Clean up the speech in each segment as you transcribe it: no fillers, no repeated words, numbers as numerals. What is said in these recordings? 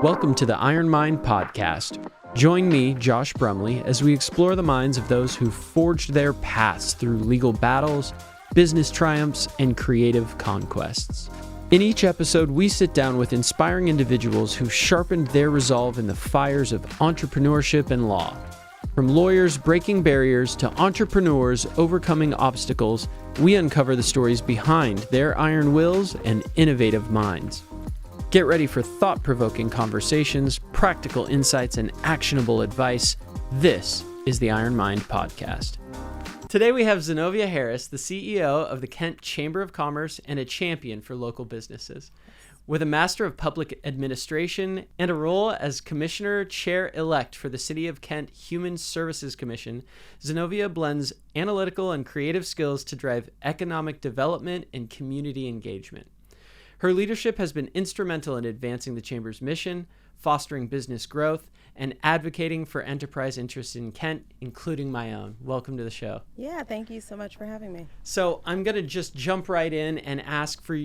Welcome to the Iron Mind Podcast. Join me, Josh Brumley, as we explore the minds of those who forged their paths through legal battles, business triumphs, and creative conquests. In each episode, we sit down with inspiring individuals who sharpened their resolve in the fires of entrepreneurship and law. From lawyers breaking barriers to entrepreneurs overcoming obstacles, we uncover the stories behind their iron wills and innovative minds. Get ready for thought-provoking conversations, practical insights, and actionable advice. This is the Iron Mind Podcast. Today we have Zenovia Harris, the CEO of the Kent Chamber of Commerce and a champion for local businesses. With a Master of Public Administration and a role as Commissioner Chair-elect for the City of Kent Human Services Commission, Zenovia blends analytical and creative skills to drive economic development and community engagement. Her leadership has been instrumental in advancing the Chamber's mission, fostering business growth, and advocating for enterprise interests in Kent, including my own. Welcome to the show. Yeah, thank you so much for having me. So I'm going to just jump right in and ask for,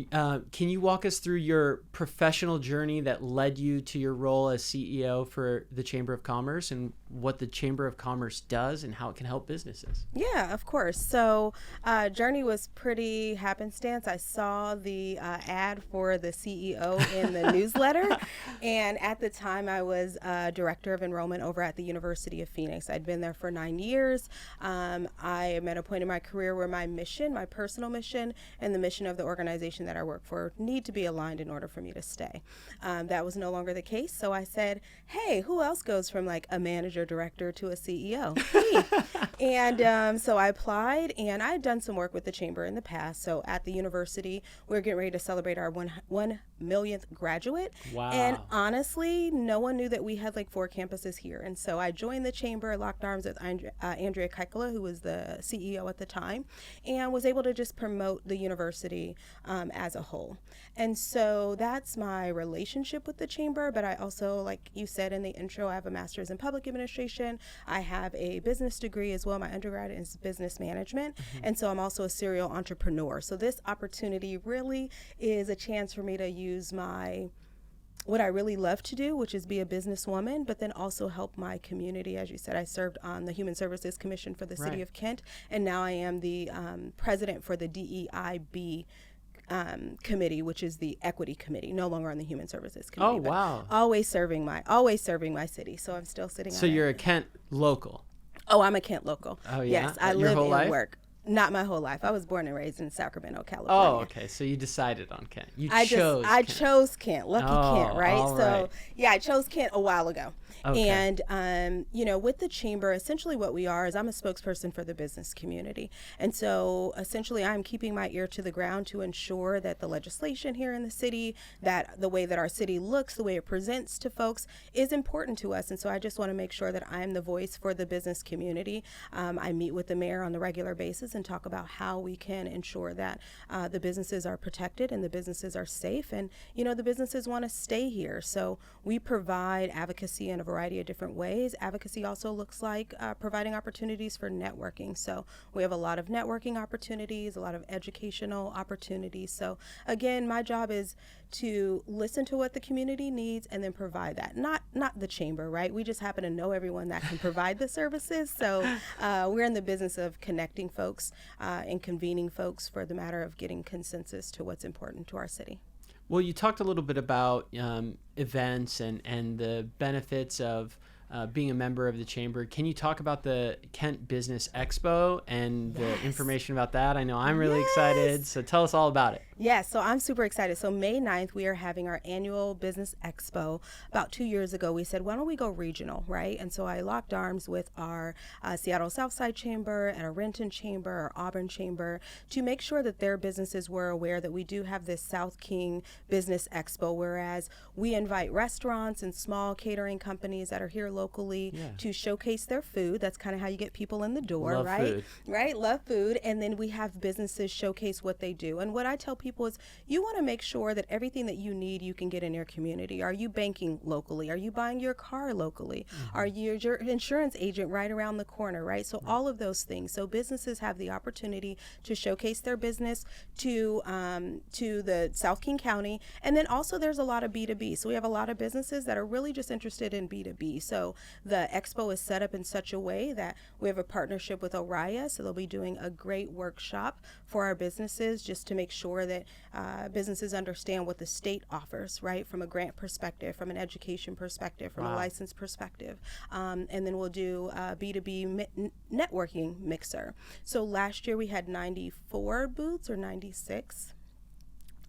can you walk us through your professional journey that led you to your role as CEO for the Chamber of Commerce and what the Chamber of Commerce does and how it can help businesses? Yeah, of course. So journey was pretty happenstance. I saw the ad for the CEO in the newsletter. And at the time I was director of enrollment over at the University of Phoenix. I'd been there for 9 years. I am at a point in my career where my mission, my personal mission, and the mission of the organization that I work for need to be aligned in order for me to stay. That was no longer the case. So I said, hey, who else goes from like a manager director to a CEO? Me. And so I applied, and I had done some work with the Chamber in the past. So at the university, we're getting ready to celebrate our 1 millionth graduate. Wow. And honestly, no one knew that we had like 4 campuses here. And so I joined the Chamber, locked arms with Andrea Kekala, who was the CEO at the time, and was able to just promote the university as a whole. And so that's my relationship with the Chamber. But I also, like you said in the intro, I have a master's in public administration. I have a business degree as well. My undergrad is business management. Mm-hmm. And so I'm also a serial entrepreneur. So this opportunity really is a chance for me to use what I really love to do, which is be a businesswoman, but then also help my community. As you said, I served on the Human Services Commission for the City of Kent, and now I am the president for the DEIB committee, which is the equity committee, no longer on the Human Services Committee. Oh, wow. Always serving my city. So I'm still sitting on So you're a Kent local? Oh, I'm a Kent local. Oh, yeah? Yes, I live and work. Not my whole life. I was born and raised in Sacramento, California. Oh, okay. So you decided on Kent. I chose Kent. Lucky Kent, right? All so, right. Yeah, I chose Kent a while ago. Okay. And, with the Chamber, essentially what we are is I'm a spokesperson for the business community. And so essentially I'm keeping my ear to the ground to ensure that the legislation here in the city, that the way that our city looks, the way it presents to folks is important to us. And so I just want to make sure that I'm the voice for the business community. I meet with the mayor on a regular basis and talk about how we can ensure that the businesses are protected and the businesses are safe. And, the businesses want to stay here. So we provide advocacy in a variety of different ways. Advocacy also looks like providing opportunities for networking. So we have a lot of networking opportunities, a lot of educational opportunities. So again, my job is to listen to what the community needs and then provide that. Not the Chamber, right? We just happen to know everyone that can provide the services. So we're in the business of connecting folks and convening folks for the matter of getting consensus to what's important to our city. Well, you talked a little bit about events and the benefits of being a member of the Chamber. Can you talk about the Kent Business Expo and the information about that? I know I'm really excited, so tell us all about it. Yes, so I'm super excited. So May 9th, we are having our annual Business Expo. About 2 years ago, we said, why don't we go regional, right? And so I locked arms with our Seattle Southside Chamber and our Renton Chamber, our Auburn Chamber, to make sure that their businesses were aware that we do have this South King Business Expo, whereas we invite restaurants and small catering companies that are here locally to showcase their food. That's kind of how you get people in the door, Love right? Food. Right, love food. And then we have businesses showcase what they do. And what I tell people people is you want to make sure that everything that you need you can get in your community. Are you banking locally? Are you buying your car locally? Are you your insurance agent right around the corner, right? So all of those things. So businesses have the opportunity to showcase their business to the South King County. And then also there's a lot of B2B. So we have a lot of businesses that are really just interested in B2B. So the expo is set up in such a way that we have a partnership with Oriya. So they'll be doing a great workshop for our businesses just to make sure that businesses understand what the state offers, right? From a grant perspective, from an education perspective, from a license perspective. And then we'll do a B2B networking mixer. So last year we had 94 booths or 96.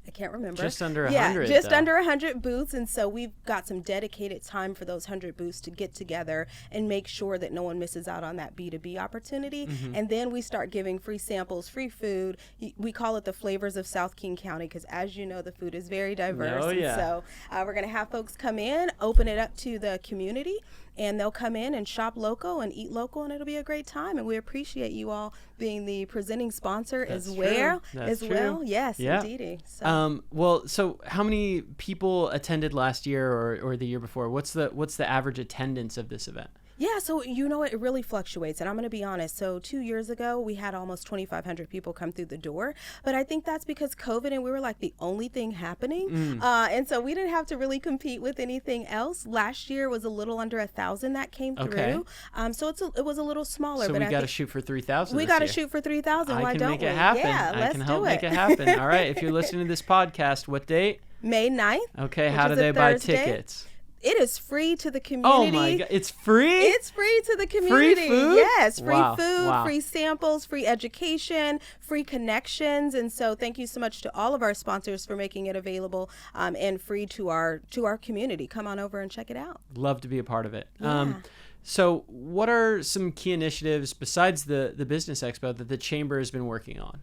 I can't remember. Just under 100. Yeah, just under 100 booths. And so we've got some dedicated time for those 100 booths to get together and make sure that no one misses out on that B2B opportunity. And then we start giving free samples, free food. We call it the flavors of South King County because, as you know, the food is very diverse. And so we're going to have folks come in, open it up to the community, and they'll come in and shop local and eat local, and it'll be a great time. And we appreciate you all being the presenting sponsor as well. Yes, indeedy. So how many people attended last year or the year before? What's the average attendance of this event? Yeah, so you know what, it really fluctuates, and I'm going to be honest. So 2 years ago, we had almost 2,500 people come through the door, but I think that's because COVID, and we were like the only thing happening, and so we didn't have to really compete with anything else. Last year was a little under 1,000 that came through, so it was a little smaller. So but we got to shoot for 3,000. We got to shoot for 3,000. Why don't we? I can make it happen. Yeah, I can help make it happen. All right, if you're listening to this podcast, what date? May 9th. Okay, how do they buy tickets? It is free to the community. Oh my God, it's free? It's free to the community. Free food? Yes, free food, free samples, free education, free connections. And so thank you so much to all of our sponsors for making it available and free to our community. Come on over and check it out. Love to be a part of it. Yeah. So what are some key initiatives besides the Business Expo that the Chamber has been working on?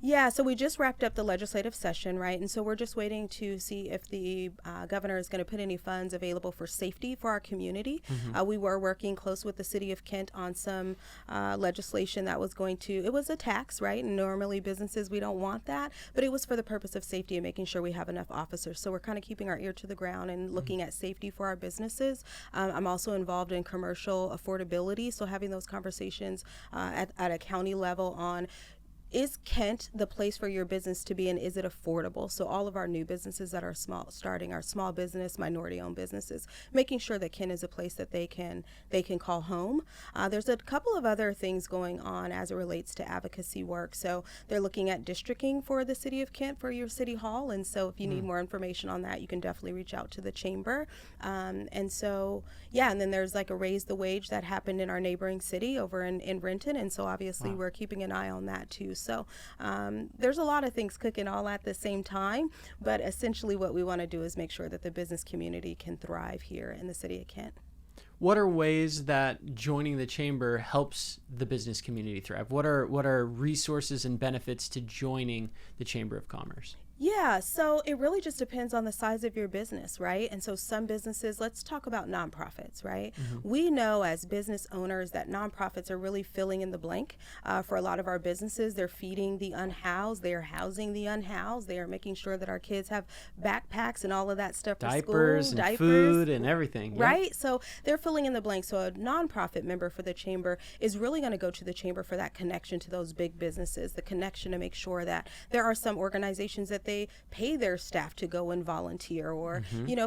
Yeah, so we just wrapped up the legislative session, right? And so we're just waiting to see if the governor is going to put any funds available for safety for our community. We were working close with the city of Kent on some legislation that was it was a tax, right? And normally businesses, we don't want that, but it was for the purpose of safety and making sure we have enough officers. So we're kind of keeping our ear to the ground and looking at safety for our businesses. I'm also involved in commercial affordability, so having those conversations at a county level on, is Kent the place for your business to be, and is it affordable? So all of our new businesses that are starting our small business, minority-owned businesses, making sure that Kent is a place that they can call home. There's a couple of other things going on as it relates to advocacy work. So they're looking at districting for the city of Kent for your city hall, and so if you need more information on that, you can definitely reach out to the chamber. And so and then there's like a raise the wage that happened in our neighboring city over in Renton, and so obviously we're keeping an eye on that too. So there's a lot of things cooking all at the same time, but essentially what we want to do is make sure that the business community can thrive here in the city of Kent. What are ways that joining the chamber helps the business community thrive? What are resources and benefits to joining the Chamber of Commerce? Yeah, so it really just depends on the size of your business, right? And so some businesses, let's talk about nonprofits, right? We know as business owners that nonprofits are really filling in the blank for a lot of our businesses. They're feeding the unhoused, they are housing the unhoused, they are making sure that our kids have backpacks and all of that stuff for diapers school, and food and everything. Right? So they're filling in the blank. So a nonprofit member for the chamber is really going to go to the chamber for that connection to those big businesses, the connection to make sure that there are some organizations that they pay their staff to go and volunteer, or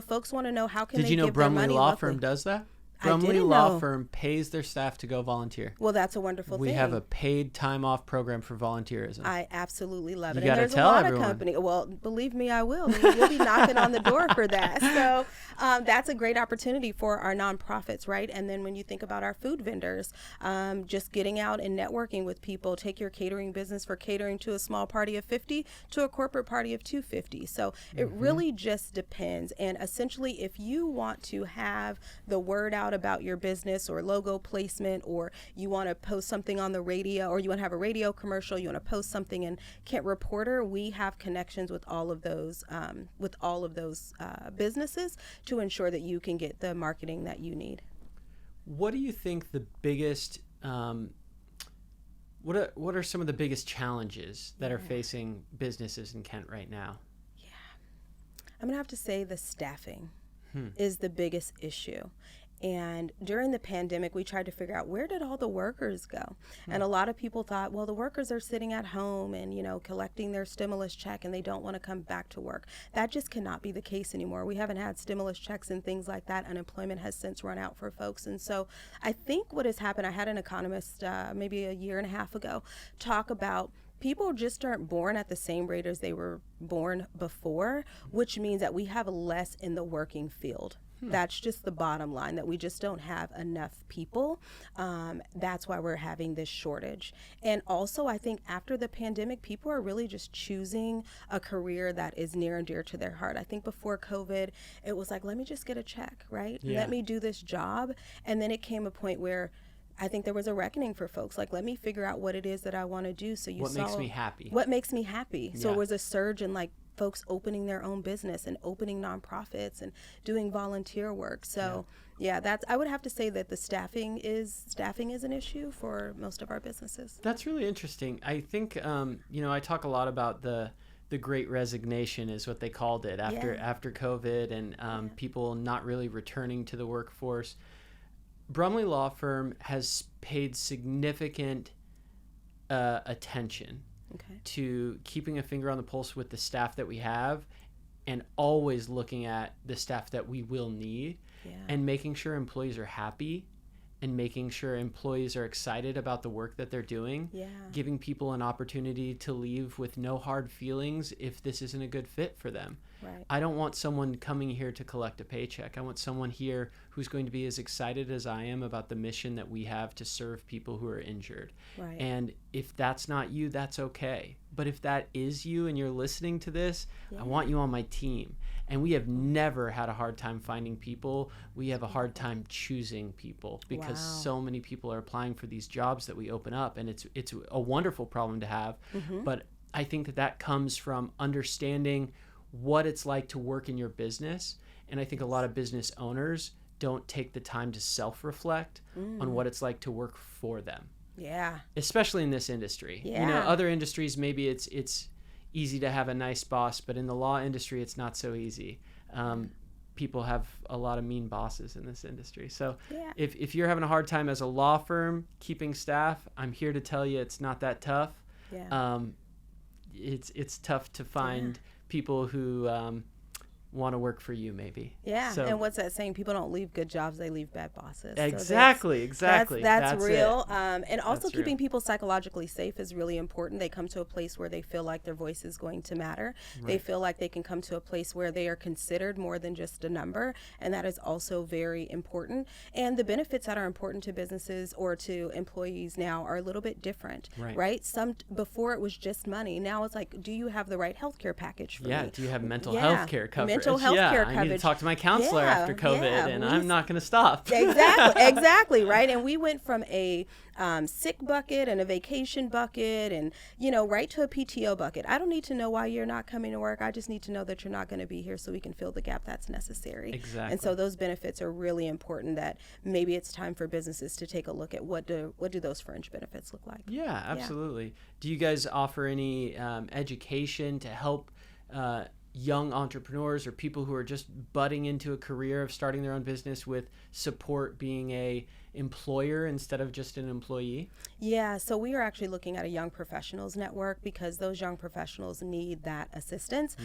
folks want to know how can Did they you know give their money Brumley Law locally. Firm does that? I Brumley didn't Law know. Firm pays their staff to go volunteer. Well, that's a wonderful We thing. have a paid time off program for volunteerism. I absolutely love it. You And gotta there's tell a lot everyone. of companies. Well, believe me, I will. We'll be knocking on the door for that. So that's a great opportunity for our nonprofits, right? And then when you think about our food vendors, just getting out and networking with people, take your catering business for catering to a small party of 50 to a corporate party of 250. So it really just depends. And essentially, if you want to have the word out about your business or logo placement, or you want to post something on the radio, or you want to have a radio commercial, you want to post something in Kent Reporter, we have connections with all of those businesses to ensure that you can get the marketing that you need. What do you think the biggest What are some of the biggest challenges that are facing businesses in Kent right now? I'm gonna have to say the staffing is the biggest issue. And during the pandemic, we tried to figure out, where did all the workers go? And a lot of people thought, well, the workers are sitting at home and, collecting their stimulus check and they don't want to come back to work. That just cannot be the case anymore. We haven't had stimulus checks and things like that. Unemployment has since run out for folks. And so I think what has happened, I had an economist maybe a year and a half ago talk about people just aren't born at the same rate as they were born before, which means that we have less in the working field. That's just the bottom line, that we just don't have enough people. That's why we're having this shortage. And also, I think after the pandemic, people are really just choosing a career that is near and dear to their heart. I think before COVID, it was like, let me just get a check, right? Yeah. Let me do this job. And then it came a point where I think there was a reckoning for folks. Like, let me figure out what it is that I want to do. So what makes me happy? What makes me happy? So Yeah. it was a surge in folks opening their own business and opening nonprofits and doing volunteer work. So I would have to say that the staffing is an issue for most of our businesses. That's really interesting. I think I talk a lot about the Great Resignation is what they called it after COVID and people not really returning to the workforce. Brumley Law Firm has paid significant attention to keeping a finger on the pulse with the staff that we have and always looking at the staff that we will need and making sure employees are happy and making sure employees are excited about the work that they're doing, giving people an opportunity to leave with no hard feelings if this isn't a good fit for them. Right. I don't want someone coming here to collect a paycheck. I want someone here who's going to be as excited as I am about the mission that we have to serve people who are injured. Right. And if that's not you, that's okay. But if that is you and you're listening to this, I want you on my team. And we have never had a hard time finding people. We have a hard time choosing people because so many people are applying for these jobs that we open up. And it's a wonderful problem to have. But I think that comes from understanding what it's like to work in your business. And I think a lot of business owners don't take the time to self-reflect on what it's like to work for them. Yeah. Especially in this industry. Yeah. Other industries, maybe it's easy to have a nice boss, but in the law industry, it's not so easy. People have a lot of mean bosses in this industry. So if you're having a hard time as a law firm keeping staff, I'm here to tell you it's not that tough. Yeah. It's tough to find people who want to work for you, maybe. Yeah. So, and what's that saying? People don't leave good jobs, they leave bad bosses. Exactly. That's real. And also That's keeping real. people psychologically safe is really important. They come to a place where they feel like their voice is going to matter. Right. They feel like they can come to a place where they are considered more than just a number. And that is also very important. And the benefits that are important to businesses or to employees now are a little bit different, right? Before it was just money. Now it's like, do you have the right healthcare package for me? Do you have mental health care coverage? Mental health care coverage. I need to talk to my counselor after COVID, and I'm not going to stop. Exactly, right? And we went from a sick bucket and a vacation bucket and, right to a PTO bucket. I don't need to know why you're not coming to work. I just need to know that you're not going to be here so we can fill the gap that's necessary. Exactly. And so those benefits are really important, that maybe it's time for businesses to take a look at what do those fringe benefits look like. Yeah, absolutely. Do you guys offer any education to help young entrepreneurs or people who are just butting into a career of starting their own business with support being a employer instead of just an employee? Yeah, so we are actually looking at a young professionals network because those young professionals need that assistance.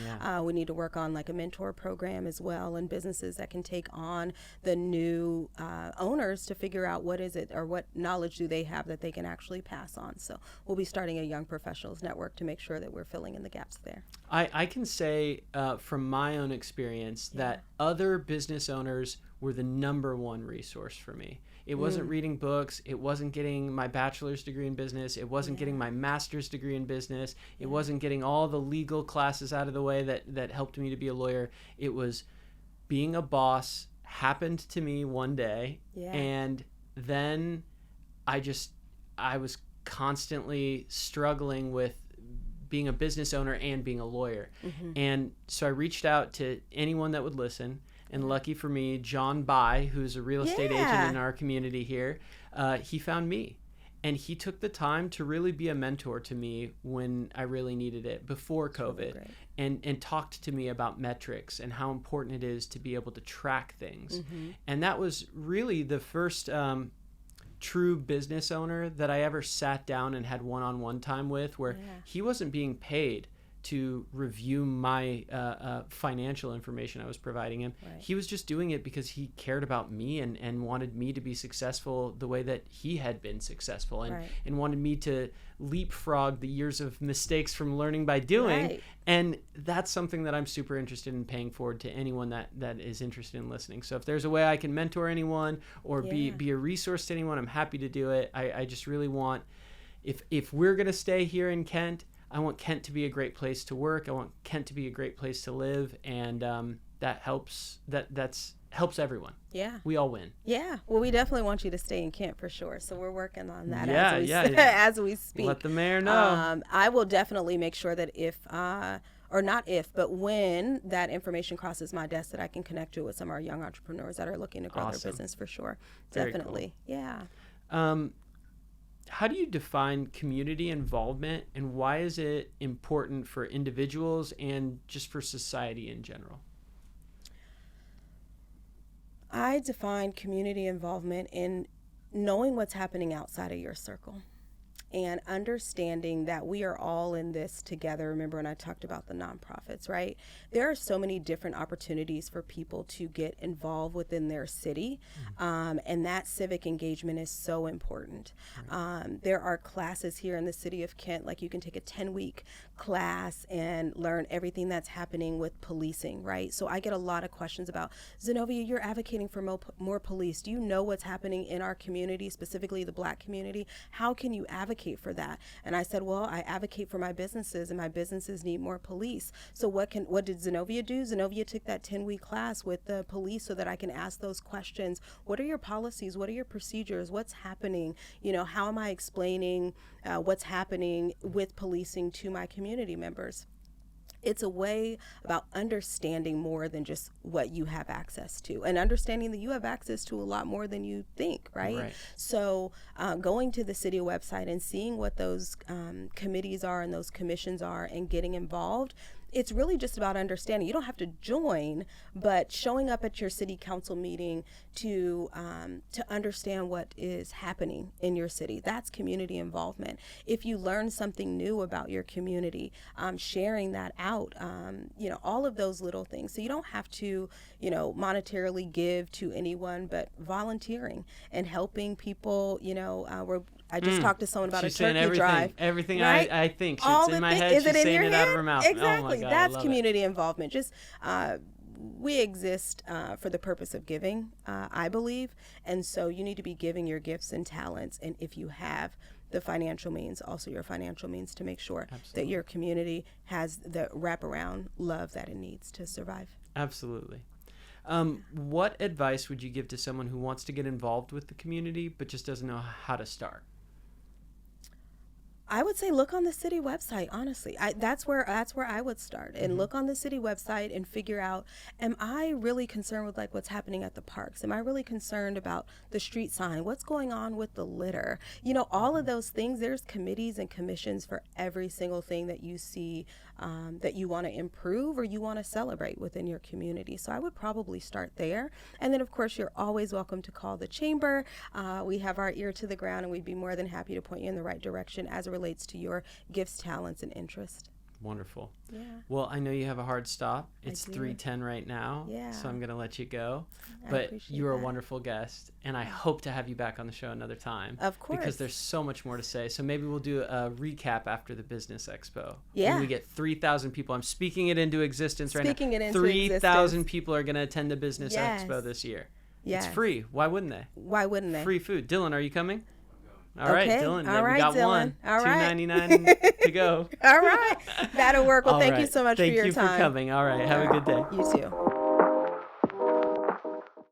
We need to work on like a mentor program as well, and businesses that can take on the new owners to figure out what is it or what knowledge do they have that they can actually pass on. So we'll be starting a young professionals network to make sure that we're filling in the gaps there. I can say from my own experience that other business owners were the number one resource for me. It wasn't reading books. It wasn't getting my bachelor's degree in business. It wasn't getting my master's degree in business. It wasn't getting all the legal classes out of the way that helped me to be a lawyer. It was being a boss happened to me one day. And then I was constantly struggling with being a business owner and being a lawyer. And so I reached out to anyone that would listen. And lucky for me, John Bai, who's a real estate agent in our community here, he found me. And he took the time to really be a mentor to me when I really needed it before COVID, really and talked to me about metrics and how important it is to be able to track things. And that was really the first true business owner that I ever sat down and had one-on-one time with, where he wasn't being paid to review my financial information I was providing him. He was just doing it because he cared about me and wanted me to be successful the way that he had been successful, and wanted me to leapfrog the years of mistakes from learning by doing. And that's something that I'm super interested in paying forward to anyone that is interested in listening. So if there's a way I can mentor anyone or be a resource to anyone, I'm happy to do it. I just really want, if we're going to stay here in Kent, I want Kent to be a great place to work. I want Kent to be a great place to live, and that helps. That's helps everyone. Yeah, we all win. Yeah, well, we definitely want you to stay in Kent for sure. So we're working on that as we speak. Let the mayor know. I will definitely make sure that but when that information crosses my desk, that I can connect you with some of our young entrepreneurs that are looking to grow their business for sure. Very definitely, cool. Yeah. How do you define community involvement, and why is it important for individuals and just for society in general? I define community involvement in knowing what's happening outside of your circle and understanding that we are all in this together. Remember when I talked about the nonprofits, right? There are so many different opportunities for people to get involved within their city, and that civic engagement is so important. There are classes here in the city of Kent, like you can take a 10-week class and learn everything that's happening with policing, right? So I get a lot of questions about, Zenovia, you're advocating for more police. Do you know what's happening in our community, specifically the Black community? How can you advocate for that? And I said, well, I advocate for my businesses, and my businesses need more police. So what did Zenovia do? Zenovia took that 10-week class with the police so that I can ask those questions. What are your policies? What are your procedures? What's happening? How am I explaining what's happening with policing to my community members? It's a way about understanding more than just what you have access to, and understanding that you have access to a lot more than you think, right? So going to the city website and seeing what those committees are and those commissions are and getting involved, it's really just about understanding. You don't have to join, but showing up at your city council meeting to understand what is happening in your city. That's community involvement. If you learn something new about your community, sharing that out, all of those little things. So you don't have to, monetarily give to anyone, but volunteering and helping people, I just talked to someone about she's a turkey drive. Everything right? I think. All it's in the my head. Is She's it in saying your it head? out of her mouth. Exactly. Oh my God, That's community involvement. Just we exist for the purpose of giving, I believe. And so you need to be giving your gifts and talents. And if you have the financial means, also your financial means, to make sure that your community has the wraparound love that it needs to survive. Absolutely. What advice would you give to someone who wants to get involved with the community but just doesn't know how to start? I would say look on the city website, honestly. That's where I would start, and look on the city website and figure out, am I really concerned with what's happening at the parks? Am I really concerned about the street sign? What's going on with the litter? All of those things. There's committees and commissions for every single thing that you see that you want to improve or you want to celebrate within your community. So I would probably start there. And then, of course, you're always welcome to call the chamber. We have our ear to the ground, and we'd be more than happy to point you in the right direction as it relates to your gifts, talents, and interest. Wonderful. Yeah. Well, I know you have a hard stop. It's 3:10 right now, so I'm going to let you go. But you are a wonderful guest, and I hope to have you back on the show another time. Of course. Because there's so much more to say. So maybe we'll do a recap after the Business Expo. Yeah. When we get 3,000 people. I'm speaking it into existence right now. Speaking it into 3,000 people are going to attend the Business Expo this year. Yes. It's free. Why wouldn't they? Why wouldn't they? Free food. Dylan, are you coming? All okay. right, Dylan. All right, we got Dylan. one. All right. $2.99 to go. All right. That'll work. Well, All thank right. you so much for your time. Thank you for coming. All right. Have a good day. You too.